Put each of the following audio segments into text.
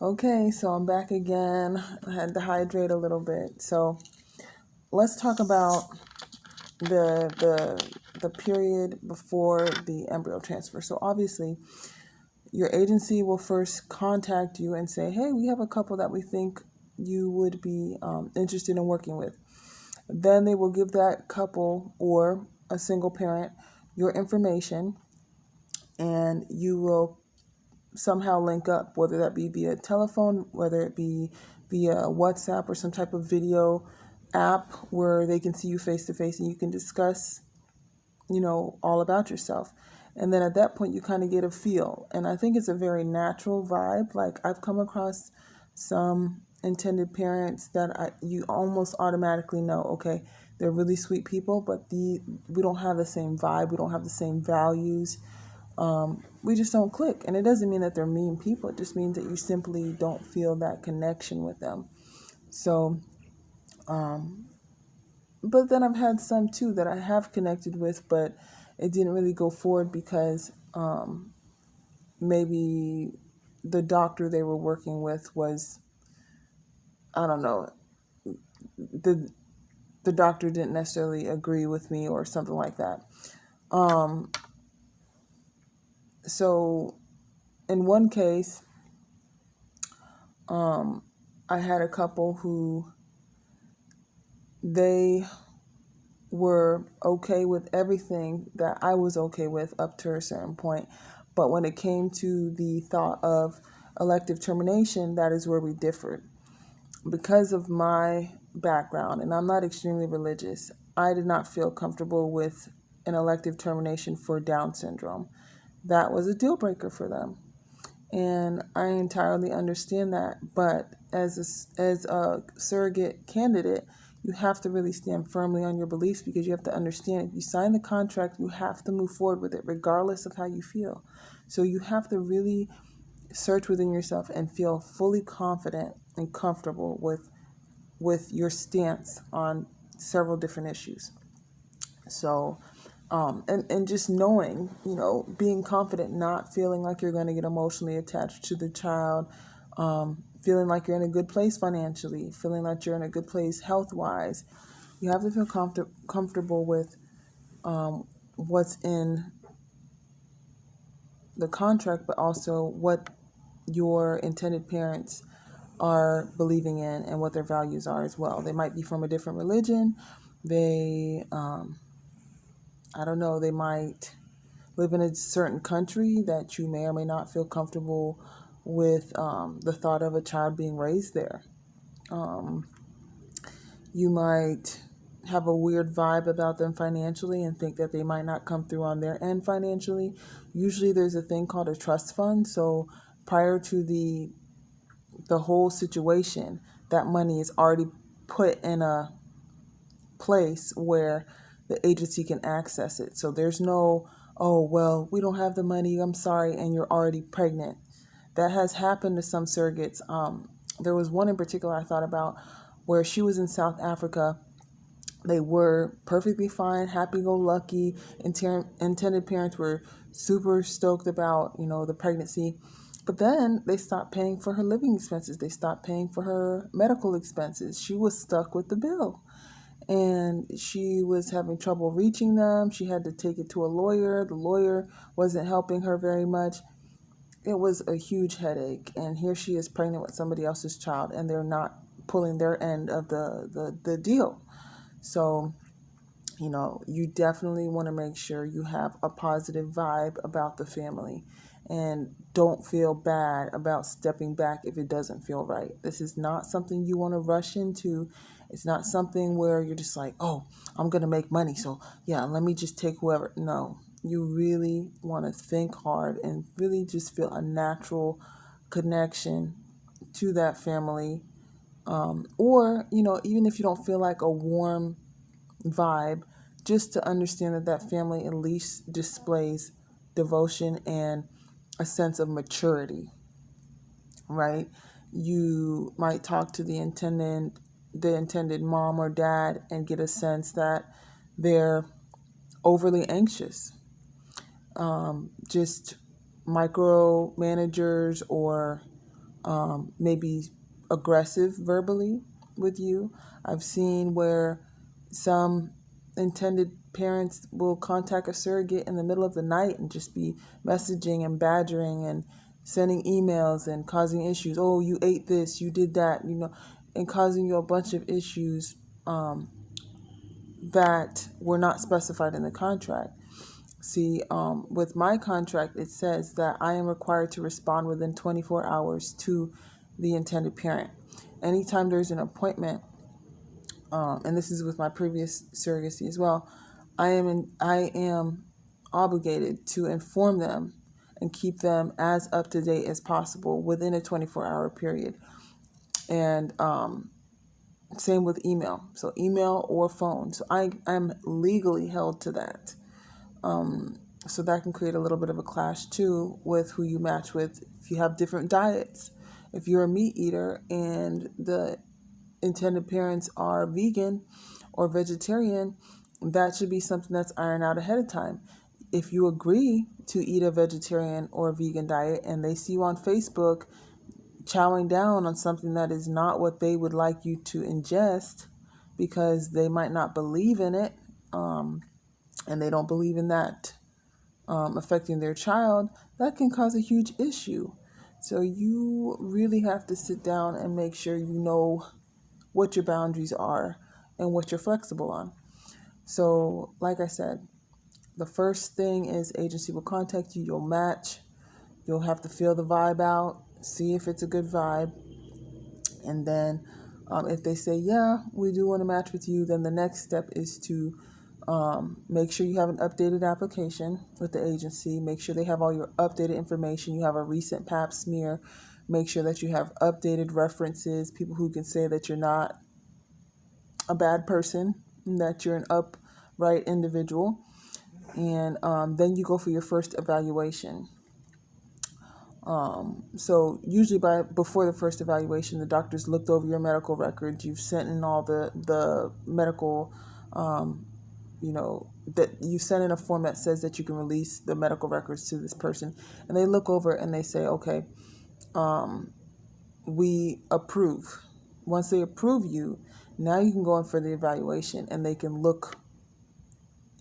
Okay, so I'm back again. I had to hydrate a little bit. So let's talk about the period before the embryo transfer. So obviously, your agency will first contact you and say, "Hey, we have a couple that we think you would be interested in working with." Then they will give that couple or a single parent your information, and you will somehow link up, whether that be via telephone, whether it be via WhatsApp or some type of video app where they can see you face to face and you can discuss, all about yourself. And then at that point, you kind of get a feel. And I think it's a very natural vibe. Like I've come across some intended parents that you almost automatically know, okay, they're really sweet people, but we don't have the same vibe. We don't have the same values. We just don't click. And it doesn't mean that they're mean people. It just means that you simply don't feel that connection with them. So, but then I've had some too that I have connected with, but it didn't really go forward because maybe the doctor they were working with was, I don't know, the the doctor didn't necessarily agree with me or something like that. Um, so in one case, I had a couple who they were okay with everything that I was okay with up to a certain point. But when it came to the thought of elective termination, that is where we differed. Because of my background, and I'm not extremely religious, I did not feel comfortable with an elective termination for Down syndrome. That was a deal breaker for them. And I entirely understand that. But as a surrogate candidate, you have to really stand firmly on your beliefs because you have to understand if you sign the contract, you have to move forward with it regardless of how you feel. So you have to really search within yourself and feel fully confident and comfortable with your stance on several different issues. So, and just knowing, being confident, not feeling like you're going to get emotionally attached to the child, feeling like you're in a good place financially, feeling like you're in a good place health wise. You have to feel comfortable with what's in the contract, but also what your intended parents are believing in and what their values are as well. They might be from a different religion. They, I don't know, they might live in a certain country that you may or may not feel comfortable with the thought of a child being raised there. Um, you might have a weird vibe about them financially and think that they might not come through on their end financially. Usually there's a thing called a trust fund. So prior to the whole situation, that money is already put in a place where the agency can access it. So there's no, oh, well, we don't have the money, I'm sorry, and you're already pregnant. That has happened to some surrogates. There was one in particular I thought about where she was in South Africa. They were perfectly fine, happy-go-lucky. Intended parents were super stoked about, the pregnancy. But then they stopped paying for her living expenses. They stopped paying for her medical expenses. She was stuck with the bill. And she was having trouble reaching them. She had to take it to a lawyer. The lawyer wasn't helping her very much. It was a huge headache. And here she is pregnant with somebody else's child, and they're not pulling their end of the deal. So, you definitely want to make sure you have a positive vibe about the family and don't feel bad about stepping back if it doesn't feel right. This is not something you want to rush into. It's not something where you're just like, oh, I'm going to make money. So, yeah, let me just take whoever. No, you really want to think hard and really just feel a natural connection to that family. Or, even if you don't feel like a warm vibe, just to understand that that family at least displays devotion and a sense of maturity, right? You might talk to the intendant the intended mom or dad and get a sense that they're overly anxious, just micromanagers, or maybe aggressive verbally with you. I've seen where some intended parents will contact a surrogate in the middle of the night and just be messaging and badgering and sending emails and causing issues. Oh, you ate this, you did that, and causing you a bunch of issues that were not specified in the contract. See, with my contract, it says that I am required to respond within 24 hours to the intended parent. Anytime there's an appointment, and this is with my previous surrogacy as well, I am obligated to inform them and keep them as up to date as possible within a 24-hour period. And same with email. So email or phone. So I'm legally held to that. So that can create a little bit of a clash too with who you match with. If you have different diets, if you're a meat eater and the intended parents are vegan or vegetarian, that should be something that's ironed out ahead of time. If you agree to eat a vegetarian or vegan diet and they see you on Facebook chowing down on something that is not what they would like you to ingest because they might not believe in it, and they don't believe in that affecting their child, that can cause a huge issue. So you really have to sit down and make sure you know what your boundaries are and what you're flexible on. So, like I said, the first thing is agency will contact you, you'll match, you'll have to feel the vibe out, see if it's a good vibe, and then if they say, yeah, we do want to match with you, then the next step is to make sure you have an updated application with the agency. Make sure they have all your updated information. You have a recent pap smear. Make sure that you have updated references, people who can say that you're not a bad person, that you're an upright individual. And then you go for your first evaluation. So usually before the first evaluation, the doctor's looked over your medical records. You've sent in all the medical, that you send in a form that says that you can release the medical records to this person, and they look over it and they say, okay, we approve. Once they approve you, now you can go in for the evaluation, and they can look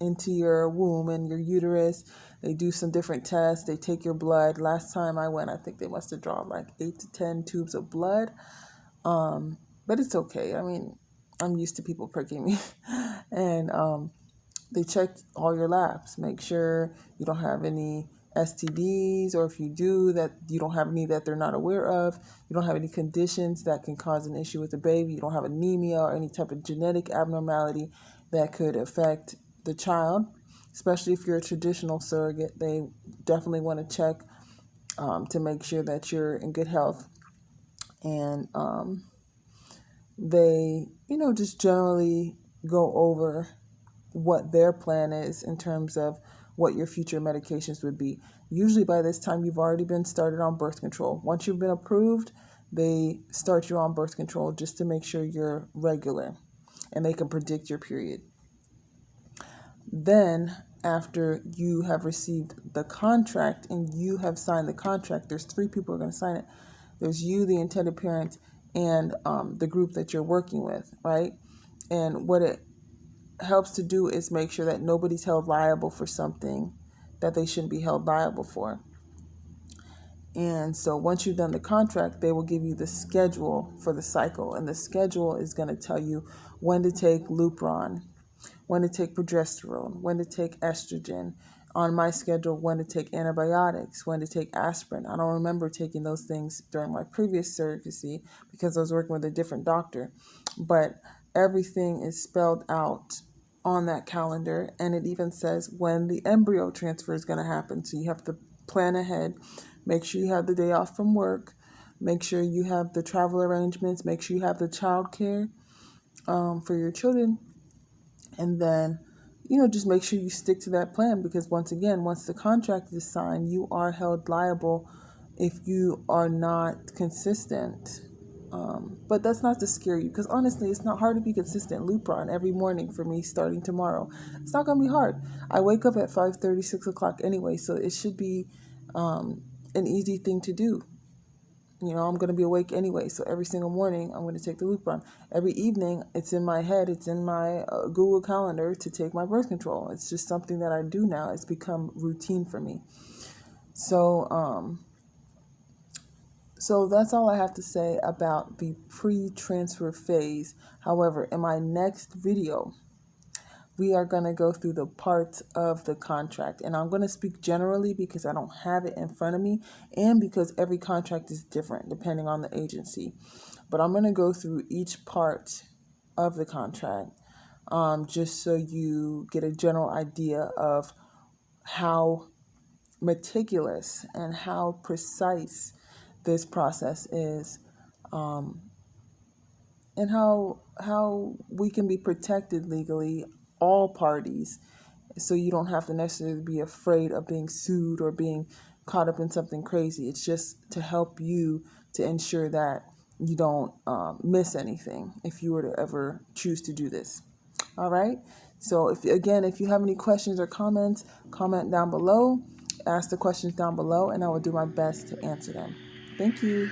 into your womb and your uterus. They do some different tests. They take your blood. Last time I went, I think they must have drawn like 8 to 10 tubes of blood. But it's okay. I mean, I'm used to people pricking me. And they check all your labs, make sure you don't have any STDs, or if you do, that you don't have any that they're not aware of. You don't have any conditions that can cause an issue with the baby. You don't have anemia or any type of genetic abnormality that could affect the child. Especially if you're a traditional surrogate, they definitely want to check to make sure that you're in good health. And they, just generally go over what their plan is in terms of what your future medications would be. Usually by this time, you've already been started on birth control. Once you've been approved, they start you on birth control just to make sure you're regular and they can predict your period. Then, after you have received the contract and you have signed the contract, there's 3 people who are going to sign it. There's you, the intended parent, and the group that you're working with, right? And what it helps to do is make sure that nobody's held liable for something that they shouldn't be held liable for. And so once you've done the contract, they will give you the schedule for the cycle. And the schedule is going to tell you when to take Lupron, when to take progesterone, when to take estrogen. On my schedule, when to take antibiotics, when to take aspirin. I don't remember taking those things during my previous surrogacy because I was working with a different doctor. But everything is spelled out on that calendar, and it even says when the embryo transfer is going to happen. So you have to plan ahead. Make sure you have the day off from work. Make sure you have the travel arrangements. Make sure you have the child care for your children. And then, just make sure you stick to that plan, because once the contract is signed, you are held liable if you are not consistent But that's not to scare you, because honestly, it's not hard to be consistent. Lupron every morning for me starting tomorrow. It's not going to be hard. I wake up at 5:30, 6 o'clock anyway, so it should be an easy thing to do. I'm going to be awake anyway, so every single morning I'm going to take the Lupron. Every evening, it's in my head, it's in my Google Calendar to take my birth control. It's just something that I do now. It's become routine for me. So that's all I have to say about the pre-transfer phase. However, in my next video, we are going to go through the parts of the contract. And I'm going to speak generally because I don't have it in front of me and because every contract is different depending on the agency. But I'm going to go through each part of the contract just so you get a general idea of how meticulous and how precise this process is, and how we can be protected legally, all parties, so you don't have to necessarily be afraid of being sued or being caught up in something crazy. It's just to help you to ensure that you don't miss anything if you were to ever choose to do this. All right. So if you have any questions or comments, comment down below. Ask the questions down below, and I will do my best to answer them. Thank you.